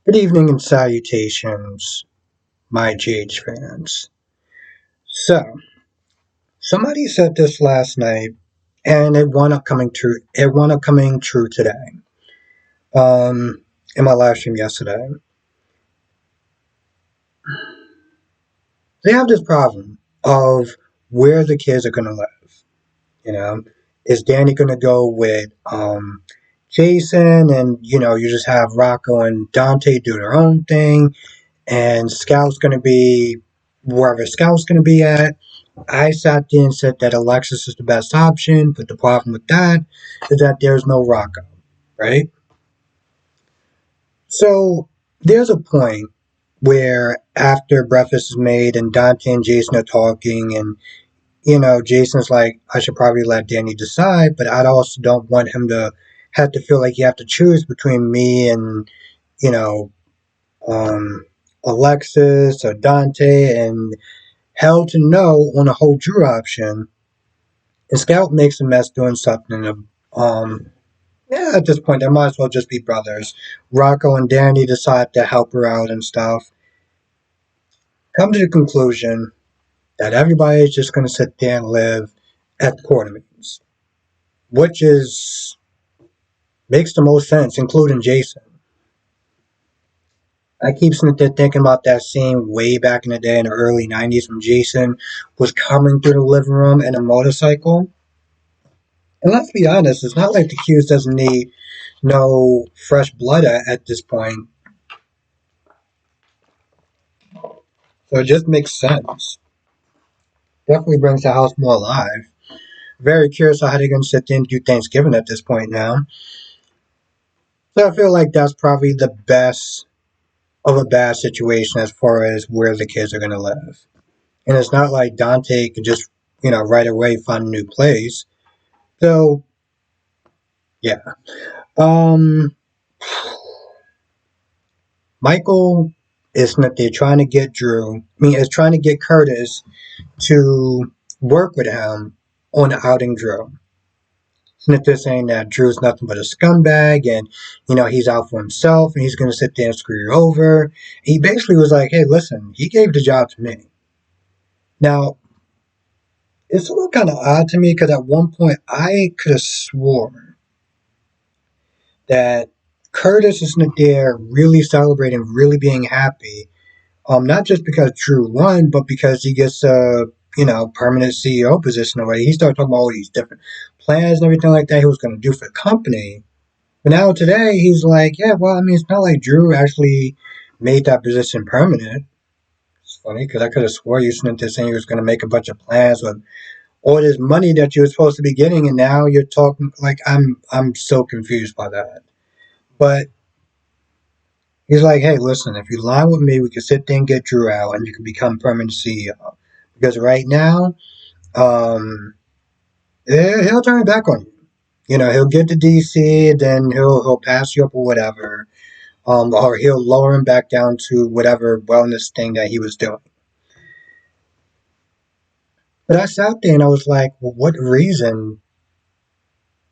Good evening and salutations, my GH fans. So, somebody said this last night, and it wound up coming true. It wound up coming true today. In my live stream yesterday, they have this problem of where the kids are gonna live. You know, is Danny gonna go with Jason, and you just have Rocco and Dante do their own thing, and Scout's gonna be wherever Scout's gonna be at. I sat there and said that Alexis is the best option, but the problem with that is that there's no Rocco, right? So there's a point where after breakfast is made and Dante and Jason are talking, and Jason's like, I should probably let Danny decide, but I also don't want him to have to feel like you have to choose between me and you know um, Alexis or Dante, and hell to no on the whole Drew option. And Scout makes a mess doing something. Yeah, at this point, they might as well just be brothers. Rocco and Danny decide to help her out and stuff. Come to the conclusion that everybody is just going to sit there and live at the quarter meetings, which is makes the most sense, including Jason. I keep sitting there thinking about that scene way back in the day in the early '90s when Jason was coming through the living room in a motorcycle. And let's be honest, it's not like the Hughes doesn't need no fresh blood at this point. So it just makes sense. Definitely brings the house more alive. Very curious how they're going to sit there and do Thanksgiving at this point now. So I feel like that's probably the best of a bad situation as far as where the kids are going to live. And it's not like Dante could just, right away find a new place. So, yeah. Um, Michael is not there trying to get is trying to get Curtis to work with him on outing Drew. Smith is saying that Drew's nothing but a scumbag, and he's out for himself and he's going to sit there and screw you over. He basically was like, hey, listen, he gave the job to me. Now, it's a little kind of odd to me because at one point I could have sworn that Curtis is not there really celebrating, really being happy. Not just because Drew won, but because he gets a permanent CEO position already. He started talking about all these different plans and everything like that he was going to do for the company. But now today he's like, yeah, well, I mean, it's not like Drew actually made that position permanent. It's funny because I could have swore you sent this saying he was going to make a bunch of plans with all this money that you were supposed to be getting, and now you're talking like I'm so confused by that. But he's like, hey, listen, if you line with me, we can sit there and get Drew out, and you can become permanent CEO. Because right now, um, he'll turn it back on you. He'll get to DC, then he'll pass you up or whatever, or he'll lower him back down to whatever wellness thing that he was doing. But I sat there and I was like, well, what reason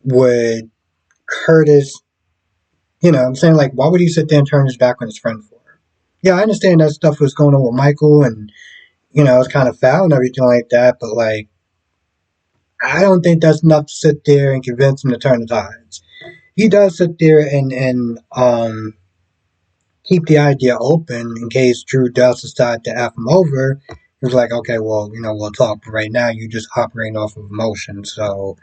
would Curtis, I'm saying, like, why would he sit there and turn his back on his friend for? Yeah, I understand that stuff was going on with Michael, and it's kind of foul and everything like that, but like, I don't think that's enough to sit there and convince him to turn the tides. He does sit there and keep the idea open in case Drew does decide to F him over. He was like, okay, well, we'll talk, but right now you just operating off of emotion, so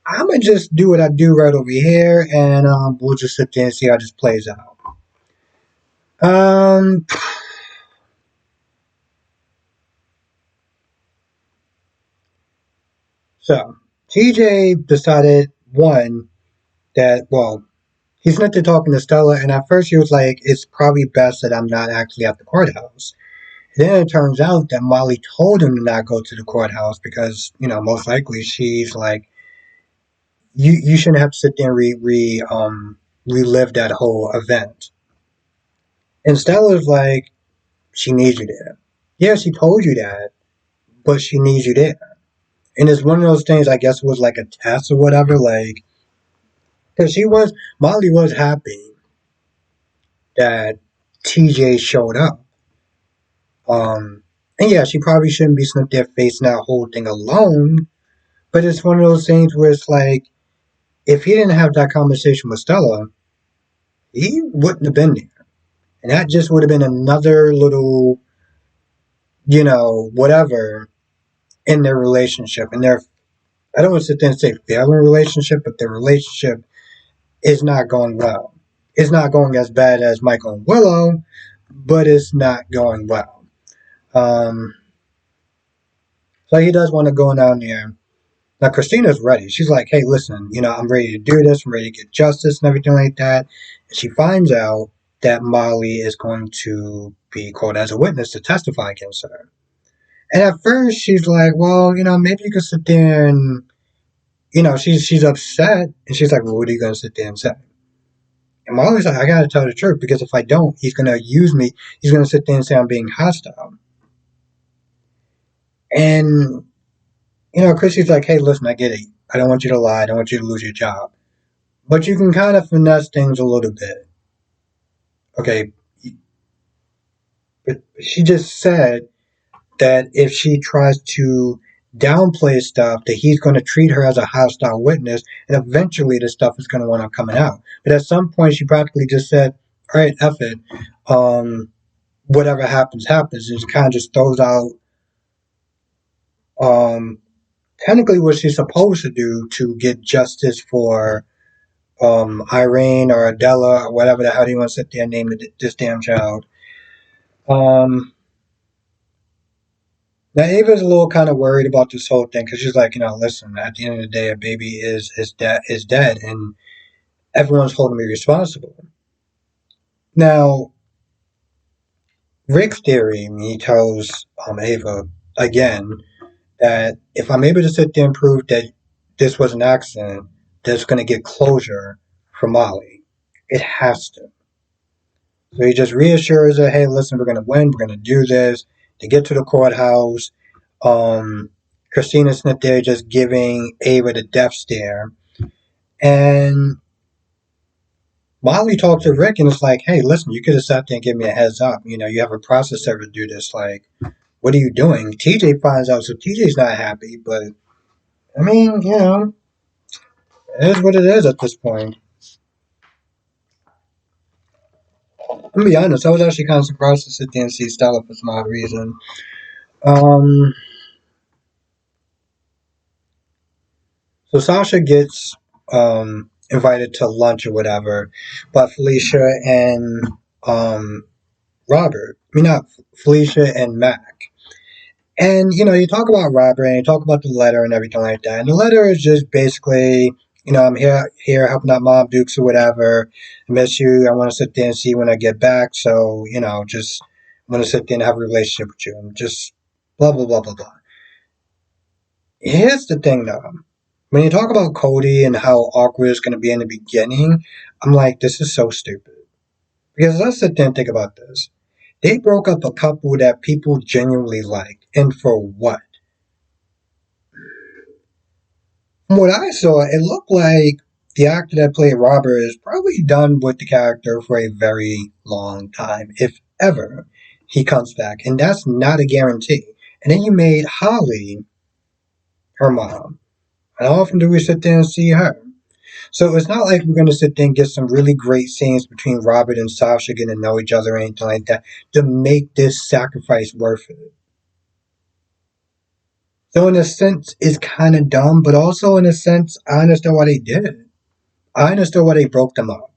I'm gonna just do what I do right over here, and we'll just sit there and see how this plays out. Um, so TJ decided one that he's not there talking to Stella, and at first he was like, it's probably best that I'm not actually at the courthouse. Then it turns out that Molly told him to not go to the courthouse because, most likely she's like, you shouldn't have to sit there and relive that whole event. And Stella's like, she needs you there. Yeah, she told you that, but she needs you there. And it's one of those things, I guess it was like a test or whatever, like, because Molly was happy that TJ showed up. Um, and yeah, she probably shouldn't be sitting there facing that whole thing alone. But it's one of those things where it's like, if he didn't have that conversation with Stella, he wouldn't have been there. And that just would have been another little, whatever in their relationship. And their, I don't want to sit there and say failing relationship, but their relationship is not going well. It's not going as bad as Michael and Willow, but it's not going well. Um, so he does want to go down there. Now Christina's ready. She's like, "Hey, listen, I'm ready to do this. I'm ready to get justice and everything like that." And she finds out that Molly is going to be called as a witness to testify against her. And at first, she's like, "Well, maybe you could sit there and, she's upset." And she's like, "Well, what are you going to sit there and say?" And Molly's like, "I got to tell the truth because if I don't, he's going to use me. He's going to sit there and say I'm being hostile." And Chrissy's like, "Hey, listen, I get it. I don't want you to lie. I don't want you to lose your job. But you can kind of finesse things a little bit." Okay, but she just said that if she tries to downplay stuff, that he's going to treat her as a hostile witness, and eventually this stuff is going to wind up coming out. But at some point, she practically just said, "All right, F it. Whatever happens, happens," and she kind of just throws out um, technically what she's supposed to do to get justice for Irene or Adela or whatever the hell you want to sit there and name this damn child. Um, Now Ava's a little kind of worried about this whole thing because she's like, listen, at the end of the day, a baby is dead, and everyone's holding me responsible. Now, Rick's theory, he tells Ava again that if I'm able to sit there and prove that this was an accident, that's going to get closure for Molly. It has to. So he just reassures her, "Hey, listen, we're going to win. We're going to do this." They get to the courthouse. Um, Christina's not there just giving Ava the death stare. And Molly talks to Rick and it's like, "Hey, listen, you could have sat there and given me a heads up. You have a process server to do this. Like, what are you doing?" TJ finds out, so TJ's not happy, but I mean, it is what it is at this point. I'm gonna be honest, I was actually kind of surprised to sit there and see Stella for some odd reason. Um, so Sasha gets invited to lunch or whatever, but Felicia and Robert, I mean not Felicia and Mac. And you talk about Robert and you talk about the letter and everything like that. And the letter is just basically, I'm here helping out Mom Dukes or whatever. I miss you. I want to sit there and see you when I get back. So just want to sit there and have a relationship with you. And just blah blah blah blah blah. Here's the thing though. When you talk about Cody and how awkward it's going to be in the beginning, I'm like, this is so stupid. Because let's sit there and think about this. They broke up a couple that people genuinely liked. And for what? From what I saw, it looked like the actor that played Robert is probably done with the character for a very long time, if ever he comes back. And that's not a guarantee. And then you made Holly her mom. And how often do we sit there and see her? So it's not like we're going to sit there and get some really great scenes between Robert and Sasha getting to know each other or anything like that to make this sacrifice worth it. So in a sense, it's kind of dumb, but also in a sense, I understand why they did it. I understood why they broke them up.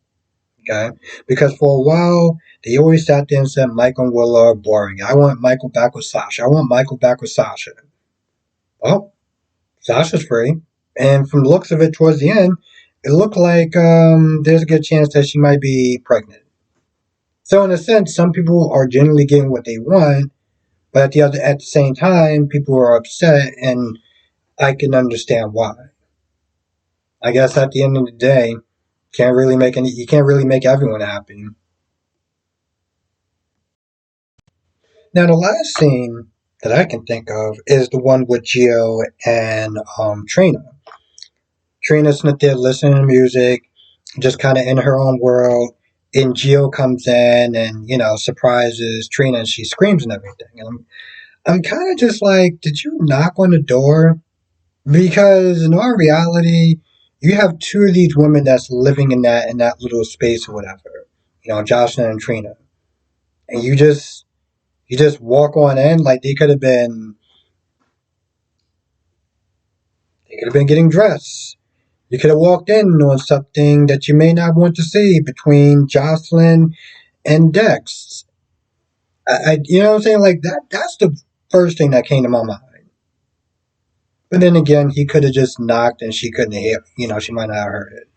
Okay, because for a while they always sat there and said Michael and Willow are boring. I want Michael back with Sasha. I want Michael back with Sasha. Well, Sasha's free, and from the looks of it, towards the end, it looked like there's a good chance that she might be pregnant. So in a sense, some people are genuinely getting what they want, but at the same time, people are upset, and I can understand why. I guess at the end of the day, you can't really make everyone happy. Now, the last scene that I can think of is the one with Gio and Trina. Trina's not there listening to music, just kind of in her own world. and Gio comes in and surprises Trina, and she screams and everything. And I'm kind of just like, did you knock on the door? Because in our reality, you have two of these women that's living in that little space or whatever. Jocelyn and Trina, and you just walk on in like they could have been getting dressed. You could have walked in on something that you may not want to see between Jocelyn and Dex. You know what I'm saying? Like that's the first thing that came to my mind. But then again, he could have just knocked and she couldn't hear. She might not have heard it.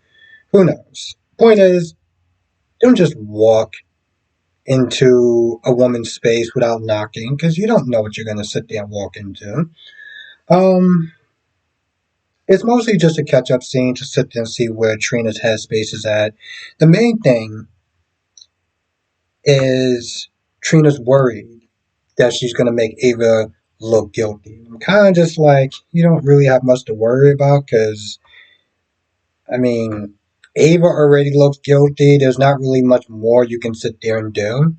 Who knows? Point is, don't just walk into a woman's space without knocking because you don't know what you're going to sit there and walk into. Um, it's mostly just a catch up scene to sit there and see where Trina's headspace is at. The main thing is Trina's worried that she's going to make Ava look guilty. I'm kind of just like, you don't really have much to worry about because, I mean, Ava already looks guilty. There's not really much more you can sit there and do,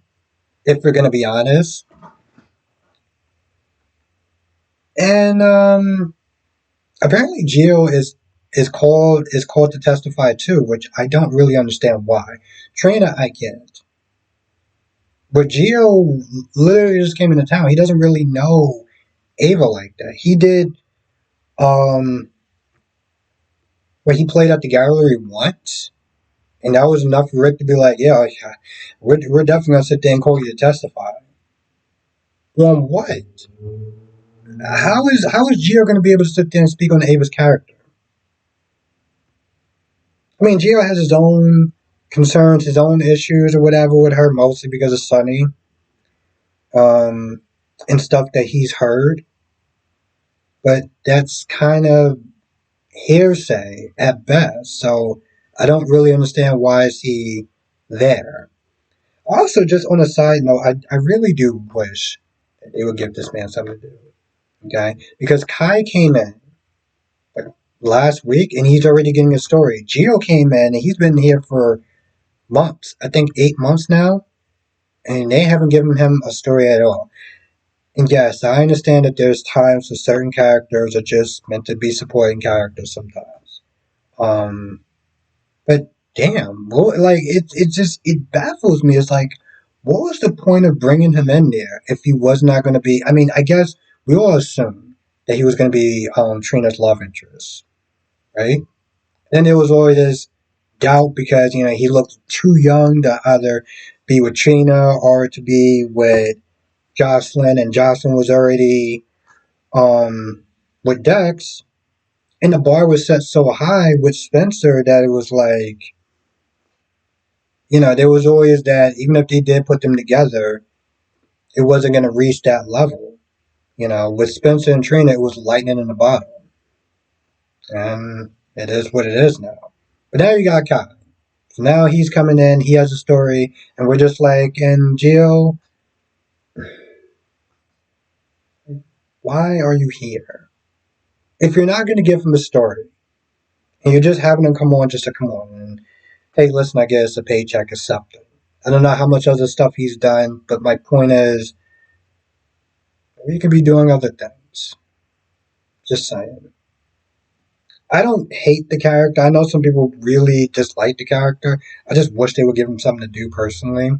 if we're going to be honest. And apparently Gio is called to testify too, which I don't really understand why. Trina, I get. But Gio literally just came into town. He doesn't really know Ava like that. He did um where he played at the gallery once, and that was enough for Rick to be like, yeah, we're definitely gonna sit there and call you to testify. On what? How is Gio gonna be able to sit there and speak on Ava's character? I mean, Gio has his own concerns, his own issues or whatever with her, mostly because of Sunny, um, and stuff that he's heard. But that's kind of hearsay at best. So I don't really understand why is he there. Also, just on a side note, I really do wish that they would give this man something to do. Okay, because Kai came in like last week and he's already getting a story. Gio came in and he's been here for months. I think 8 months now, and they haven't given him a story at all. And yes, I understand that there's times when certain characters are just meant to be supporting characters sometimes. Um, but damn, like it baffles me. It's like, what was the point of bringing him in there if he was not going to be? I mean, I guess we all assumed that he was going to be Trina's love interest, right? Then there was always this doubt because he looked too young to either be with Trina or to be with Jocelyn, and Jocelyn was already with Dex, and the bar was set so high with Spencer that it was like, there was always that even if they did put them together, it wasn't going to reach that level. With Spencer and Trina, it was lightning in the bottle, and it is what it is now. But now you got Kai. So now he's coming in, he has a story, and we're just like, and Gio, why are you here? If you're not going to give him a story, and you're just having him come on just to come on, and hey, listen, I guess a paycheck is something. I don't know how much other stuff he's done, but my point is, he could be doing other things. Just saying. I don't hate the character. I know some people really dislike the character. I just wish they would give him something to do personally.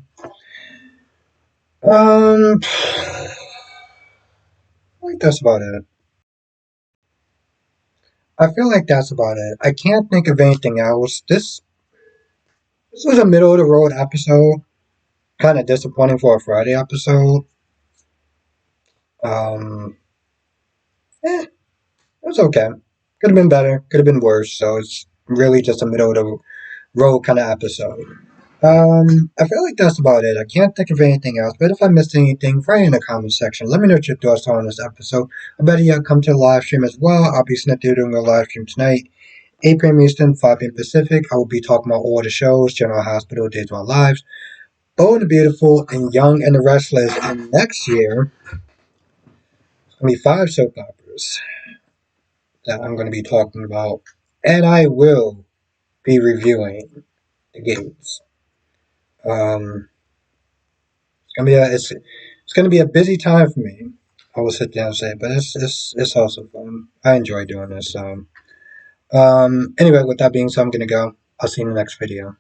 I think that's about it. I feel like that's about it. I can't think of anything else. This was a middle of the road episode. Kind of disappointing for a Friday episode. Um, it was okay. Could have been better. Could have been worse. So it's really just a middle of the road kind of episode. I feel like that's about it. I can't think of anything else. But if I missed anything, write in the comment section. Let me know what your thoughts are on this episode. I better yet come to the live stream as well. I'll be snipped doing a live stream tonight. 8 p.m. Eastern, 5 p.m. Pacific. I will be talking about all the shows, General Hospital, Days of Our Lives, Bold and the Beautiful, and Young and the Restless. And next year, it's going to be 5 soap operas that I'm going to be talking about. And I will be reviewing the games. Um, it's gonna be a busy time for me. I will sit down and say, but it's also fun. I enjoy doing this. Anyway, with that being said, I'm gonna go. I'll see you in the next video.